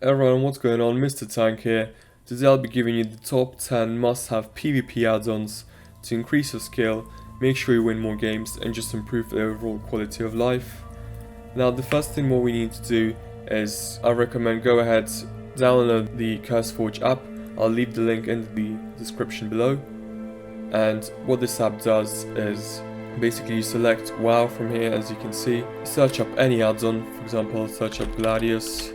Everyone, what's going on? Mr. Tank here. Today I'll be giving you the top 10 must-have PvP add-ons to increase your skill, make sure you win more games, and just improve the overall quality of life. Now, the first thing what we need to do is, I recommend go ahead, download the Curseforge app. I'll leave the link in the description below. And what this app does is, basically you select WoW from here, as you can see. Search up any add-on, for example, search up Gladius.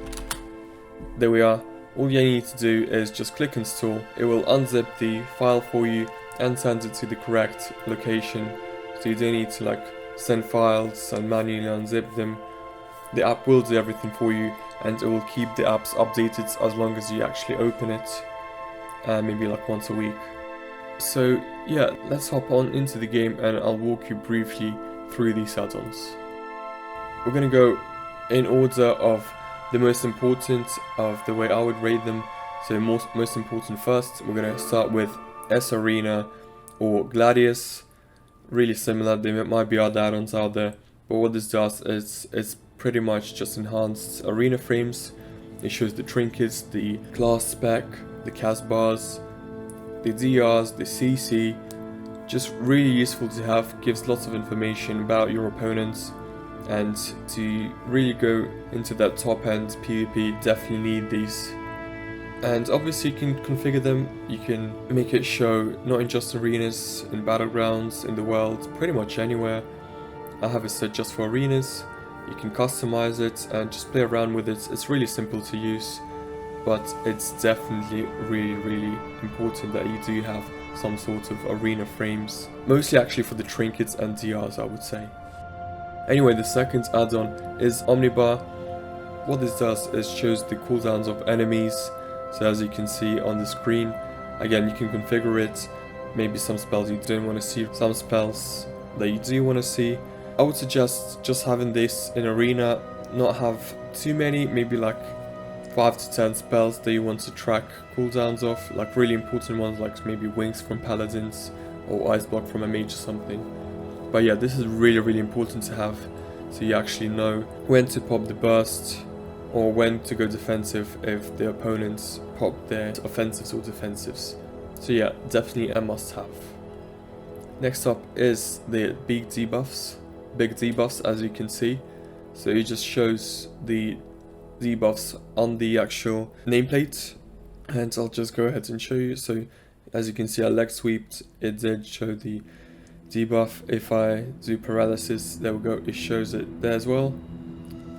There we are. All you need to do is just click install. It will unzip the file for you and send it to the correct location. So you don't need to send files and manually unzip them. The app will do everything for you, and it will keep the apps updated as long as you actually open it, maybe once a week. So yeah, let's hop on into the game and I'll walk you briefly through these add-ons. We're gonna go in order of the most important of the way I would rate them. So most important first, we're gonna start with sArena or Gladius. Really similar, there might be other add-ons out there, but what this does is it's pretty much just enhanced arena frames. It shows the trinkets, the class spec, the cast bars, the DRs, the CC. Just really useful to have, gives lots of information about your opponents. And to really go into that top end PvP, definitely need these. And obviously you can configure them, you can make it show not in just arenas, in battlegrounds, in the world, pretty much anywhere. I have it set just for arenas. You can customize it and just play around with it. It's really simple to use, but it's definitely really important that you do have some sort of arena frames. Mostly actually for the trinkets and DRs, I would say. Anyway, the second add-on is OmniBar. What this does is shows the cooldowns of enemies. So as you can see on the screen, again you can configure it. Maybe some spells you don't want to see, some spells that you do want to see. I would suggest just having this in arena, not have too many, maybe 5 to 10 spells that you want to track cooldowns of, really important ones like maybe Wings from Paladins or Ice Block from a mage or something. But yeah, this is really important to have, so you actually know when to pop the burst or when to go defensive if the opponents pop their offensives or defensives. So yeah, definitely a must-have. Next up is the BigDebuffs. BigDebuffs, as you can see. So it just shows the debuffs on the actual nameplate, and I'll just go ahead and show you. So as you can see, I leg sweeped, it did show the debuff. If I do paralysis, there we go, it shows it there as well.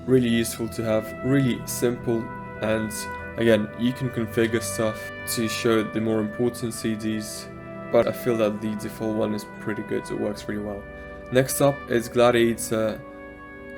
Really useful to have, really simple, and again you can configure stuff to show the more important CDs, but I feel that the default one is pretty good, it works really well. Next up is Gladiator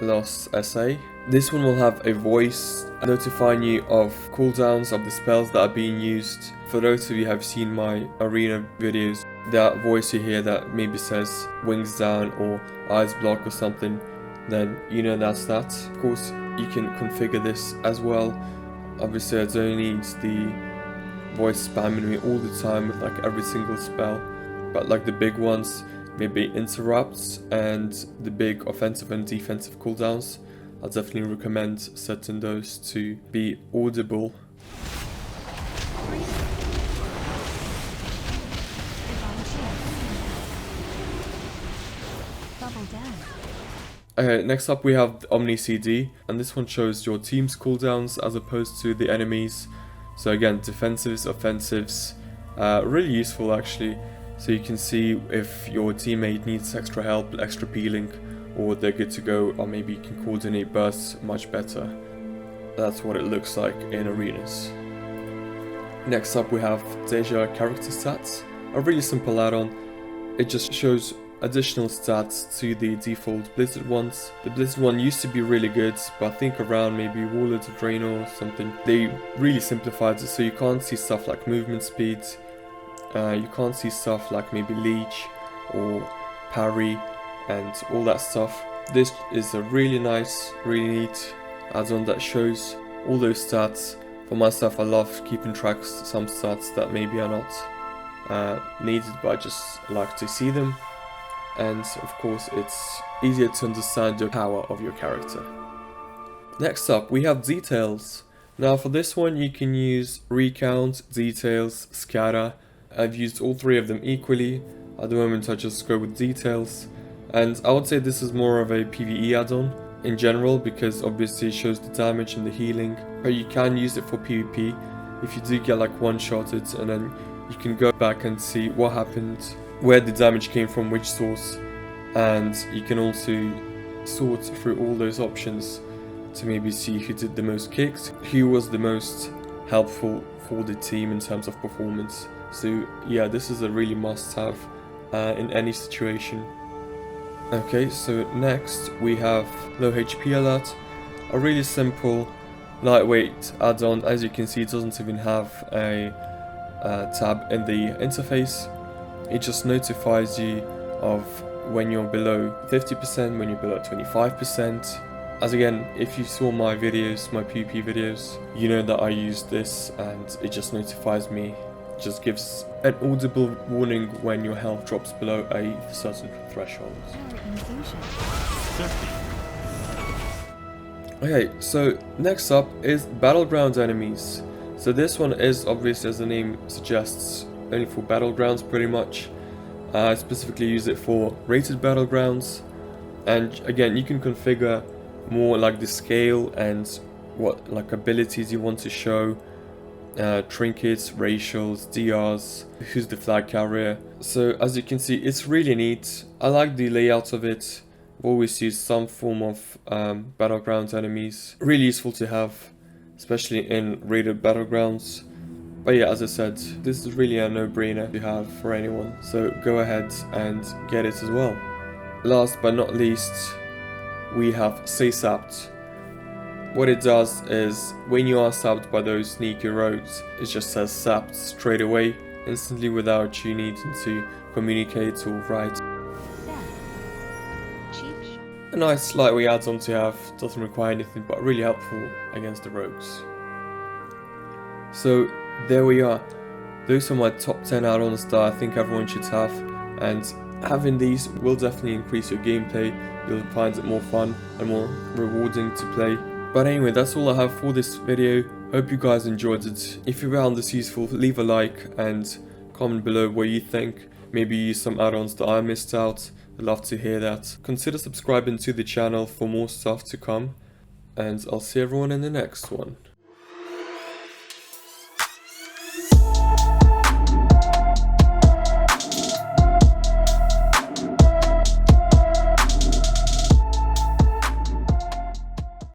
Lost SA. This one will have a voice notifying you of cooldowns of the spells that are being used. For those of you who have seen my arena videos, that voice you hear that maybe says Wings down or Eyes block or something, then you know that's that. Of course, you can configure this as well. Obviously, I don't need the voice spamming me all the time with every single spell, but the big ones, maybe interrupts and the big offensive and defensive cooldowns, I'll definitely recommend setting those to be audible. Okay, next up we have the OmniCD, and this one shows your team's cooldowns as opposed to the enemies. So again, defensives, offensives, really useful actually. So you can see if your teammate needs extra help, extra healing, or they're good to go, or maybe you can coordinate bursts much better. That's what it looks like in arenas. Next up we have DejaCharacterStats, a really simple add-on. It just shows additional stats to the default Blizzard ones. The Blizzard one used to be really good, but I think around maybe Warlord or Draenor or something, they really simplified it, so you can't see stuff like movement speed, you can't see stuff like maybe Leech or Parry and all that stuff. This is a really nice, really neat add-on that shows all those stats. For myself, I love keeping track of some stats that maybe are not needed, but I just like to see them. And of course, it's easier to understand the power of your character. Next up, we have details. Now for this one you can use Recount, Details, Skada. I've used all three of them equally. At the moment I just go with Details, and I would say this is more of a PvE add-on in general because obviously it shows the damage and the healing, but you can use it for PvP if you do get like one-shotted, and then you can go back and see what happened, where the damage came from, which source, and you can also sort through all those options to maybe see who did the most kicks, who was the most helpful for the team in terms of performance. So yeah, this is a really must-have in any situation. Okay, so next we have low HP alert, a really simple, lightweight add-on. As you can see, it doesn't even have a tab in the interface. It just notifies you of when you're below 50%, when you're below 25%. As again, if you saw my videos, my PvP videos, you know that I use this and it just notifies me. It just gives an audible warning when your health drops below a certain threshold. Okay, so next up is BattleGroundEnemies. So this one is obviously, as the name suggests, only for battlegrounds pretty much. I specifically use it for rated battlegrounds, and again you can configure more like the scale and what like abilities you want to show, trinkets, racials, DRs, who's the flag carrier. So as you can see, it's really neat. I like the layout of it. I've always used some form of BattleGroundEnemies. Really useful to have, especially in rated battlegrounds. But yeah, as I said, this is really a no-brainer to have for anyone, so go ahead and get it as well. Last but not least, we have SaySapped. What it does is, when you are sapped by those sneaky rogues, it just says sapped straight away, instantly, without you needing to communicate or write. A nice lightweight add-on to have, doesn't require anything, but really helpful against the rogues. So there we are. Those are my top 10 add-ons that I think everyone should have, and having these will definitely increase your gameplay. You'll find it more fun and more rewarding to play. But anyway, that's all I have for this video. Hope you guys enjoyed it. If you found this useful, leave a like and comment below what you think. Maybe use some add-ons that I missed out. I'd love to hear that. Consider subscribing to the channel for more stuff to come, and I'll see everyone in the next one.